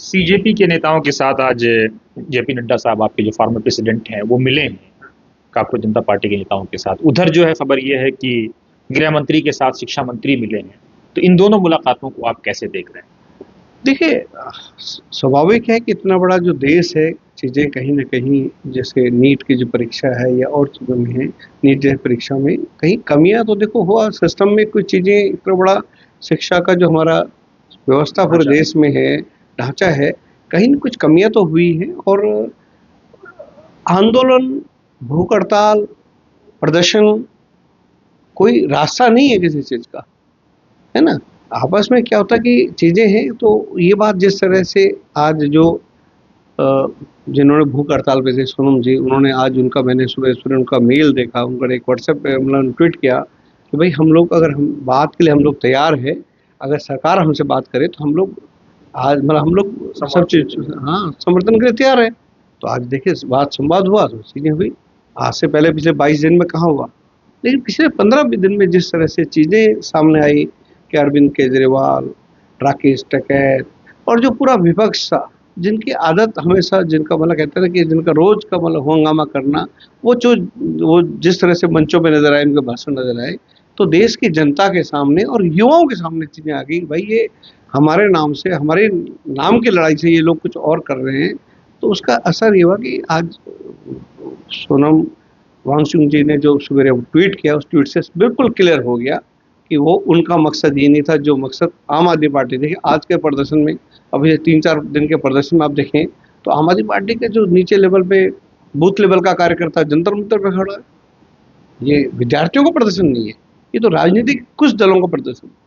CJP के नेताओं के साथ आज जेपी नड्डा साहब, आपके जो फॉर्मर प्रेसिडेंट हैं, वो मिले हैं कांग्रेस जनता पार्टी के नेताओं के साथ। उधर जो है खबर ये है कि गृह मंत्री के साथ शिक्षा मंत्री मिले हैं। तो इन दोनों मुलाकातों को आप कैसे देख रहे हैं? देखिए, स्वाभाविक है कि इतना बड़ा जो देश है, चीज़ें कहीं न कहीं जैसे नीट की जो परीक्षा है या और चीज़ों में है, नीट जैसी परीक्षा में कहीं कमियाँ तो देखो हुआ सिस्टम में, कुछ चीज़ें इतना बड़ा शिक्षा का जो हमारा व्यवस्था पूरे देश में है, ढाँचा है, कहीं न कुछ कमियाँ तो हुई हैं। और आंदोलन, भूख हड़ताल, प्रदर्शन कोई रास्ता नहीं है किसी चीज़ का, है ना? आपस में क्या होता है कि चीज़ें हैं, तो ये बात जिस तरह से आज जो जिन्होंने भूख हड़ताल पे थे, सोनम जी, उन्होंने आज उनका मैंने सुबह-सुबह उनका मेल देखा, उनका एक व्हाट्सएप पे मतलब ट्वीट किया कि भाई हम लोग अगर हम बात के लिए हम लोग तैयार हैं, अगर सरकार हमसे बात करे तो हम लोग आज मतलब हम लोग सब चीज़ हाँ, समर्थन के लिए तैयार हैं। तो आज देखिए बात संवाद हुआ तो चीज़ें हुई। आज से पहले पिछले 22 दिन में कहाँ हुआ? लेकिन पिछले 15 दिन में जिस तरह से चीज़ें सामने आई कि अरविंद केजरीवाल, राकेश टिकैत और जो पूरा विपक्ष था, जिनकी आदत हमेशा, जिनका मतलब कहते हैं ना कि जिनका रोज़ का मतलब हंगामा करना, वो जिस तरह से मंचों पे नज़र आए, उनके भाषण नज़र आए, तो देश की जनता के सामने और युवाओं के सामने चीज़ें आ गई, भाई ये हमारे नाम से, हमारे नाम की लड़ाई से ये लोग कुछ और कर रहे हैं। तो उसका असर ये हुआ कि आज सोनम वांगचुक जी ने जो सवेरे ट्वीट किया, उस ट्वीट से बिल्कुल क्लियर हो गया कि वो उनका मकसद ये नहीं था जो मकसद आम आदमी पार्टी, देखिए आज के प्रदर्शन में, अभी 3-4 दिन के प्रदर्शन में आप देखें तो आम आदमी पार्टी के जो नीचे लेवल पे बूथ लेवल का कार्यकर्ता जंतर मंतर पे खड़ा है। ये विद्यार्थियों का प्रदर्शन नहीं है, ये तो राजनीतिक कुछ दलों का प्रदर्शन है।